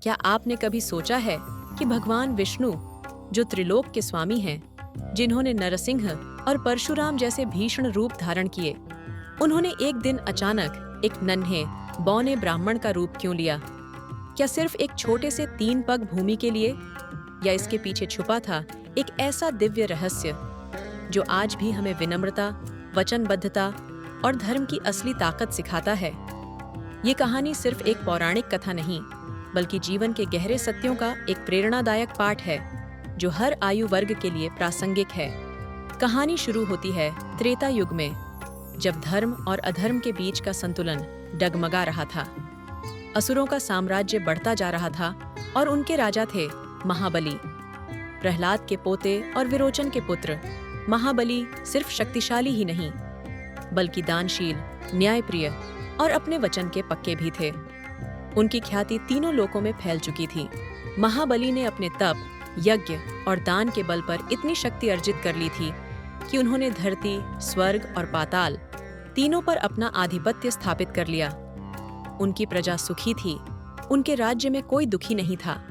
क्या आपने कभी सोचा है कि भगवान विष्णु, जो त्रिलोक के स्वामी हैं, जिन्होंने नरसिंह और परशुराम जैसे भीषण रूप धारण किए, उन्होंने एक दिन अचानक एक नन्हे, बौने ब्राह्मण का रूप क्यों लिया? क्या सिर्फ एक छोटे से 3 पग भूमि के लिए? या इसके पीछे छुपा था एक ऐसा दिव्य रहस्य जो आज भी हमें विनम्रता, वचनबद्धता और धर्म की असली ताकत सिखाता है? ये कहानी सिर्फ एक पौराणिक कथा नहीं, बल्कि जीवन के गहरे सत्यों का एक प्रेरणादायक पाठ है, जो हर आयु वर्ग के लिए प्रासंगिक है। कहानी शुरू होती है त्रेता युग में, जब धर्म और अधर्म के बीच का संतुलन डगमगा रहा था। असुरों का साम्राज्य बढ़ता जा रहा था और उनके राजा थे महाबली। प्रहलाद के पोते और विरोचन के पुत्र महाबली सिर्फ शक्तिशाली ही नहीं, बल्कि दानशील, न्यायप्रिय और अपने वचन के पक्के भी थे। उनकी ख्याति तीनों लोकों में फैल चुकी थी। महाबली ने अपने तप, यज्ञ और दान के बल पर इतनी शक्ति अर्जित कर ली थी कि उन्होंने धरती, स्वर्ग और पाताल तीनों पर अपना आधिपत्य स्थापित कर लिया। उनकी प्रजा सुखी थी, उनके राज्य में कोई दुखी नहीं था।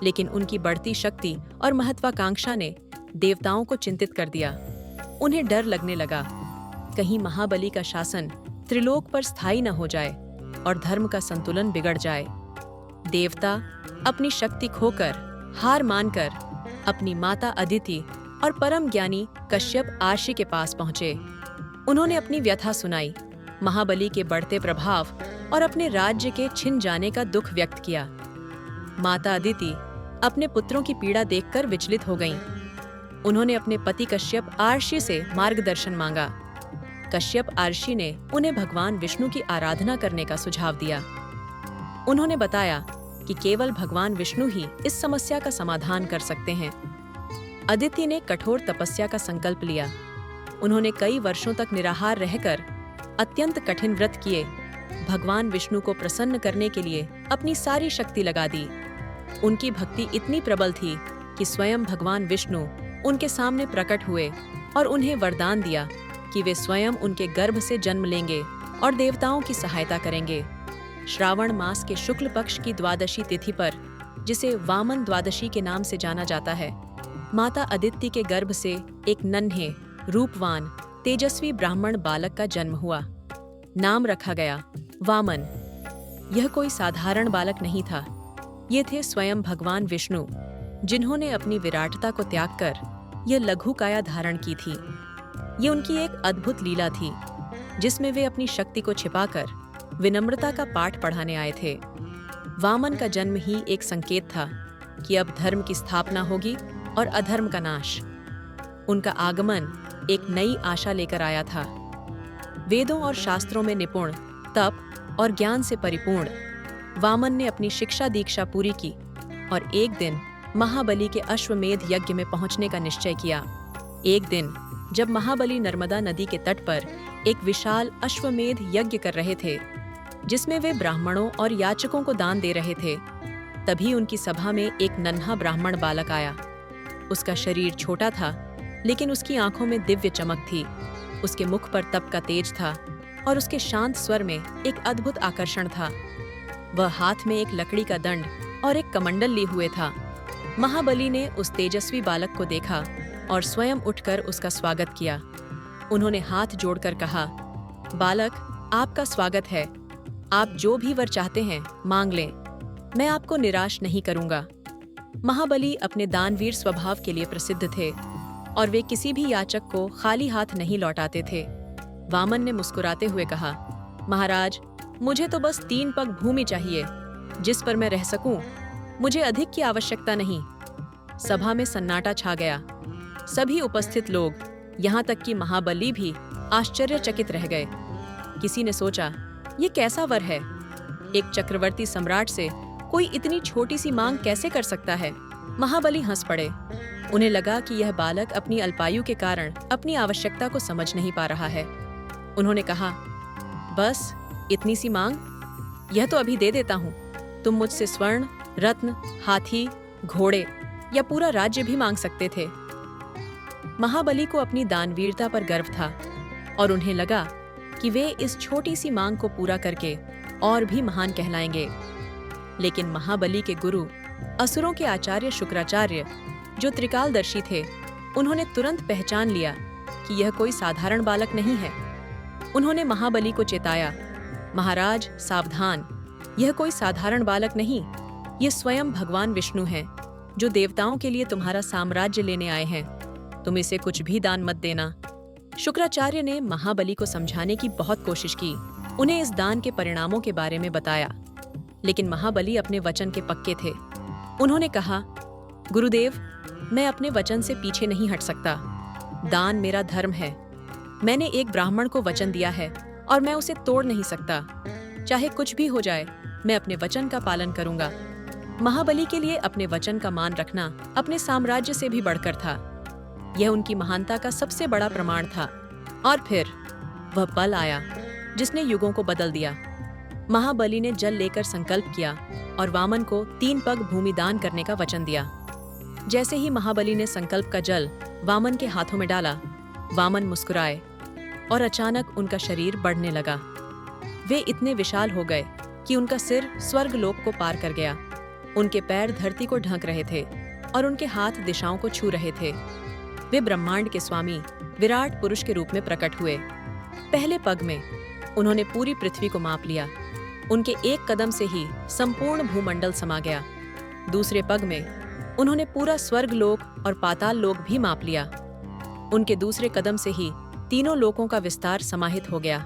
लेकिन उनकी बढ़ती शक्ति और महत्वाकांक्षा ने देवताओं को चिंतित कर दिया। उन्हें डर लगने लगा, कहीं महाबली का शासन त्रिलोक पर स्थायी न हो जाए और धर्म का संतुलन बिगड़ जाए। देवता अपनी शक्ति खोकर, हार मानकर अपनी माता अदिति और परम ज्ञानी कश्यप आर्षि के पास पहुंचे। उन्होंने अपनी व्यथा सुनाई, महाबली के बढ़ते प्रभाव और अपने राज्य के छिन जाने का दुख व्यक्त किया। माता अदिति अपने पुत्रों की पीड़ा देखकर विचलित हो गईं। उन्होंने अपने पति कश्यप आर्षि से मार्गदर्शन मांगा। कश्यप आर्षि ने उन्हें भगवान विष्णु की आराधना करने का सुझाव दिया। उन्होंने बताया कि केवल भगवान विष्णु ही इस समस्या का समाधान कर सकते हैं। अदिति ने कठोर तपस्या का संकल्प लिया। उन्होंने कई वर्षों तक निराहार रहकर अत्यंत कठिन व्रत किए, भगवान विष्णु को प्रसन्न करने के लिए अपनी सारी शक्ति लगा दी। उनकी भक्ति इतनी प्रबल थी कि स्वयं भगवान विष्णु उनके सामने प्रकट हुए और उन्हें वरदान दिया कि वे स्वयं उनके गर्भ से जन्म लेंगे और देवताओं की सहायता करेंगे। श्रावण मास के शुक्ल पक्ष की द्वादशी तिथि पर, जिसे वामन द्वादशी के नाम से जाना जाता है, माता अदिति के गर्भ से एक नन्हे, रूपवान, तेजस्वी ब्राह्मण बालक का जन्म हुआ। नाम रखा गया वामन। यह कोई साधारण बालक नहीं था, ये थे स्वयं भगवान विष्णु, जिन्होंने अपनी विराटता को त्याग कर यह लघु काया धारण की थी। ये उनकी एक अद्भुत लीला थी, जिसमें वे अपनी शक्ति को छिपाकर विनम्रता का पाठ पढ़ाने आए थे। वामन का जन्म ही एक संकेत था कि अब धर्म की स्थापना होगी और अधर्म का नाश। उनका आगमन एक नई आशा लेकर आया था। वेदों और शास्त्रों में निपुण, तप और ज्ञान से परिपूर्ण वामन ने अपनी शिक्षा दीक्षा पूरी की और एक दिन महाबली के अश्वमेध यज्ञ में पहुंचने का निश्चय किया। एक दिन जब महाबली नर्मदा नदी के तट पर एक विशाल अश्वमेध यज्ञ कर रहे थे, जिसमें वे ब्राह्मणों और याचकों को दान दे रहे थे, तभी उनकी सभा में एक नन्हा ब्राह्मण बालक आया। उसका शरीर छोटा था, लेकिन उसकी आंखों में दिव्य चमक थी। उसके मुख पर तप का तेज था और उसके शांत स्वर में एक अद्भुत आकर्षण था। वह हाथ में एक लकड़ी का दंड और एक कमंडल लिए हुए था। महाबली ने उस तेजस्वी बालक को देखा और स्वयं उठकर उसका स्वागत किया। उन्होंने हाथ जोड़कर कहा, बालक, आपका स्वागत है। आप जो भी वर चाहते हैं मांग लें, मैं आपको निराश नहीं करूंगा। महाबली अपने दानवीर स्वभाव के लिए प्रसिद्ध थे और वे किसी भी याचक को खाली हाथ नहीं लौटाते थे। वामन ने मुस्कुराते हुए कहा, महाराज, मुझे तो बस 3 पग भूमि चाहिए, जिस पर मैं रह सकूं। मुझे अधिक की आवश्यकता नहीं। सभा में सन्नाटा छा गया। सभी उपस्थित लोग, यहाँ तक कि महाबली भी आश्चर्यचकित रह गए। किसी ने सोचा, ये कैसा वर है? एक चक्रवर्ती सम्राट से कोई इतनी छोटी सी मांग कैसे कर सकता है? महाबली हंस पड़े। उन्हें लगा कि यह बालक अपनी अल्पायु के कारण अपनी आवश्यकता को समझ नहीं पा रहा है। उन्होंने कहा, बस इतनी सी मांग? यह तो अभी दे देता हूँ। तुम मुझसे स्वर्ण, रत्न, हाथी, घोड़े या पूरा राज्य भी मांग सकते थे। महाबली को अपनी दानवीरता पर गर्व था और उन्हें लगा कि वे इस छोटी सी मांग को पूरा करके और भी महान कहलाएंगे। लेकिन महाबली के गुरु असुरों के आचार्य शुक्राचार्य, जो त्रिकालदर्शी थे, उन्होंने तुरंत पहचान लिया कि यह कोई साधारण बालक नहीं है। उन्होंने महाबली को चेताया, महाराज सावधान, यह कोई साधारण बालक नहीं, ये स्वयं भगवान विष्णु हैं, जो देवताओं के लिए तुम्हारा साम्राज्य लेने आए हैं। तुम इसे कुछ भी दान मत देना। शुक्राचार्य ने महाबली को समझाने की बहुत कोशिश की, उन्हें इस दान के परिणामों के बारे में बताया, लेकिन महाबली अपने वचन के पक्के थे। उन्होंने कहा, गुरुदेव, मैं अपने वचन से पीछे नहीं हट सकता। दान मेरा धर्म है। मैंने एक ब्राह्मण को वचन दिया है और मैं उसे तोड़ नहीं सकता। चाहे कुछ भी हो जाए, मैं अपने वचन का पालन करूंगा। महाबली के लिए अपने वचन का मान रखना अपने साम्राज्य से भी बढ़कर था। यह उनकी महानता का सबसे बड़ा प्रमाण था। और फिर वह पल आया जिसने युगों को बदल दिया। महाबली ने जल लेकर संकल्प किया और वामन को 3 पग भूमि दान करने का वचन दिया। जैसे ही महाबली ने संकल्प का जल वामन के हाथों में डाला, वामन मुस्कुराए और अचानक उनका शरीर बढ़ने लगा। वे इतने विशाल हो गए कि उनका सिर स्वर्गलोक को पार कर गया। उनके पैर धरती को ढक रहे थे और उनके हाथ दिशाओं को छू रहे थे। वे ब्रह्मांड के स्वामी विराट पुरुष के रूप में प्रकट हुए। पहले पग में उन्होंने पूरी पृथ्वी को माप लिया। उनके एक कदम से ही संपूर्ण भूमंडल समा गया। दूसरे पग में उन्होंने पूरा स्वर्गलोक और पाताल लोक भी माप लिया। उनके दूसरे कदम से ही तीनों लोकों का विस्तार समाहित हो गया।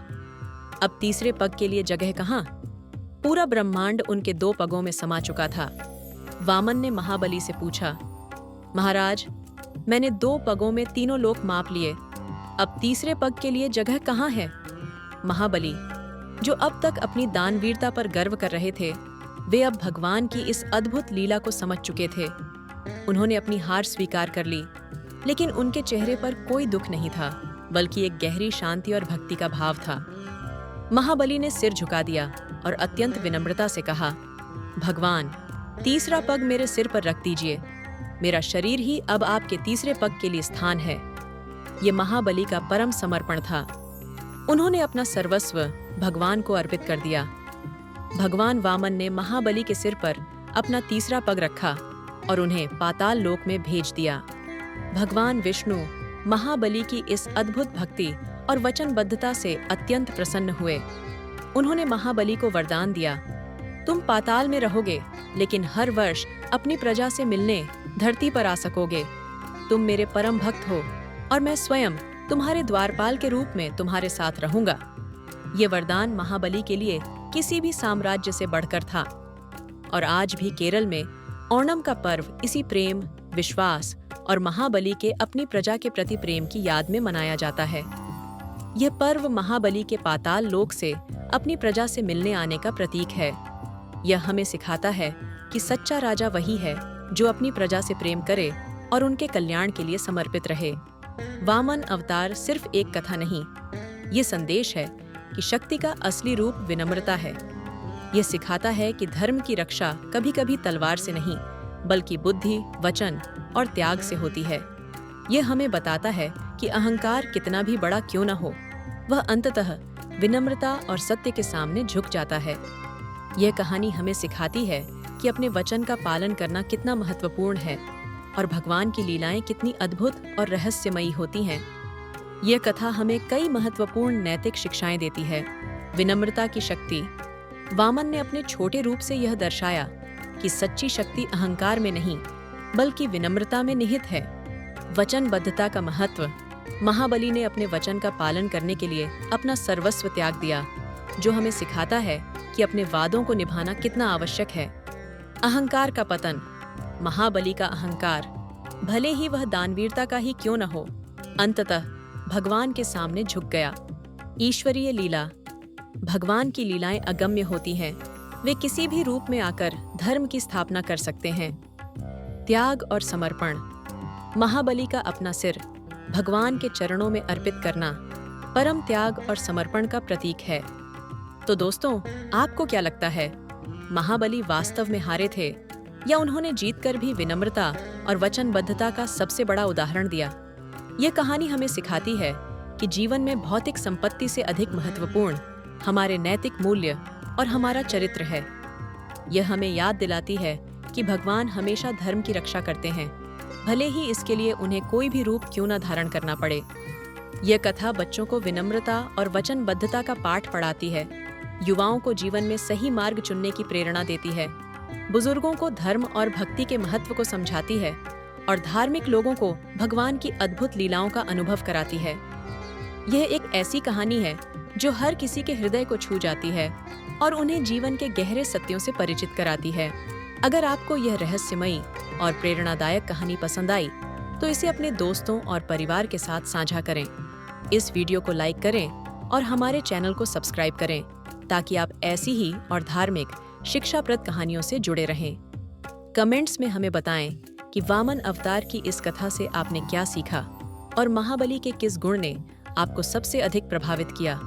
अब तीसरे पग के लिए जगह कहाँ? पूरा ब्रह्मांड उनके 2 पगों में समा चुका था। वामन ने महाबली से पूछा, महाराज, मैंने 2 पगों में तीनों लोक माप लिए, अब तीसरे पग के लिए जगह कहाँ है? महाबली, जो अब तक अपनी दानवीरता पर गर्व कर रहे थे, वे अब भगवान की इस अद्भुत लीला को समझ चुके थे। उन्होंने अपनी हार स्वीकार कर ली, लेकिन उनके चेहरे पर कोई दुख नहीं था, बल्कि एक गहरी शांति और भक्ति का भाव था। महाबली ने सिर झुका दिया और अत्यंत विनम्रता से कहा, भगवान, तीसरा पग मेरे सिर पर रख दीजिए। मेरा शरीर ही अब आपके तीसरे पग के लिए स्थान है। ये महाबली का परम समर्पण था। उन्होंने अपना सर्वस्व भगवान को अर्पित कर दिया। भगवान वामन ने महाबली के सिर पर अपना तीसरा पग रखा और उन्हें पाताल लोक में भेज दिया। भगवान विष्णु महाबली की इस अद्भुत भक्ति और वचनबद्धता से अत्यंत प्रसन्न हुए। उन्होंने महाबली को वरदान दिया, तुम पाताल में रहोगे, लेकिन हर वर्ष अपनी प्रजा से मिलने धरती पर आ सकोगे। तुम मेरे परम भक्त हो और मैं स्वयं तुम्हारे द्वारपाल के रूप में तुम्हारे साथ रहूंगा। ये वरदान महाबली के लिए किसी भी साम्राज्य से बढ़कर था। और आज भी केरल में ओणम का पर्व इसी प्रेम, विश्वास और महाबली के अपनी प्रजा के प्रति प्रेम की याद में मनाया जाता है। यह पर्व महाबली के पाताल लोक से अपनी प्रजा से मिलने आने का प्रतीक है। यह हमें सिखाता है कि सच्चा राजा वही है जो अपनी प्रजा से प्रेम करे और उनके कल्याण के लिए समर्पित रहे। वामन अवतार सिर्फ एक कथा नहीं, ये संदेश है कि शक्ति का असली रूप विनम्रता है। यह सिखाता है कि धर्म की रक्षा कभी कभी तलवार से नहीं, बल्कि बुद्धि, वचन और त्याग से होती है। यह हमें बताता है कि अहंकार कितना भी बड़ा क्यों न हो, वह अंततः विनम्रता और सत्य के सामने झुक जाता है। यह कहानी हमें सिखाती है कि अपने वचन का पालन करना कितना महत्वपूर्ण है और भगवान की लीलाएं कितनी अद्भुत और रहस्यमयी होती हैं। यह कथा हमें कई महत्वपूर्ण नैतिक शिक्षाएं देती है। विनम्रता की शक्ति। वामन ने अपने छोटे रूप से यह दर्शाया कि सच्ची शक्ति अहंकार में नहीं, बल्कि विनम्रता में निहित है। वचनबद्धता का महत्व। महाबली ने अपने वचन का पालन करने के लिए अपना सर्वस्व त्याग दिया, जो हमें सिखाता है कि अपने वादों को निभाना कितना आवश्यक है। अहंकार का पतन। महाबली का अहंकार, भले ही वह दानवीरता का ही क्यों न हो, अंततः भगवान के सामने झुक गया। ईश्वरीय लीला। भगवान की लीलाएं अगम्य होती हैं। वे किसी भी रूप में आकर धर्म की स्थापना कर सकते हैं। त्याग और समर्पण। महाबली का अपना सिर भगवान के चरणों में अर्पित करना परम त्याग और समर्पण का प्रतीक है। तो दोस्तों, आपको क्या लगता है, महाबली वास्तव में हारे थे या उन्होंने जीतकर भी विनम्रता और वचनबद्धता का सबसे बड़ा उदाहरण दिया? यह कहानी हमें सिखाती है कि जीवन में भौतिक संपत्ति से अधिक महत्वपूर्ण हमारे नैतिक मूल्य और हमारा चरित्र है। यह हमें याद दिलाती है कि भगवान हमेशा धर्म की रक्षा करते हैं, भले ही इसके लिए उन्हें कोई भी रूप क्यों न धारण करना पड़े। यह कथा बच्चों को विनम्रता और वचनबद्धता का पाठ पढ़ाती है, युवाओं को जीवन में सही मार्ग चुनने की प्रेरणा देती है, बुजुर्गों को धर्म और भक्ति के महत्व को समझाती है और धार्मिक लोगों को भगवान की अद्भुत लीलाओं का अनुभव कराती है। यह एक ऐसी कहानी है जो हर किसी के हृदय को छू जाती है और उन्हें जीवन के गहरे सत्यों से परिचित कराती है। अगर आपको यह रहस्यमयी और प्रेरणादायक कहानी पसंद आई तो इसे अपने दोस्तों और परिवार के साथ साझा करें। इस वीडियो को लाइक करें और हमारे चैनल को सब्सक्राइब करें ताकि आप ऐसी ही और धार्मिक शिक्षाप्रद कहानियों से जुड़े रहें। कमेंट्स में हमें बताएं कि वामन अवतार की इस कथा से आपने क्या सीखा और महाबली के किस गुण ने आपको सबसे अधिक प्रभावित किया।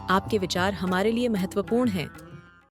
आपके विचार हमारे लिए महत्वपूर्ण हैं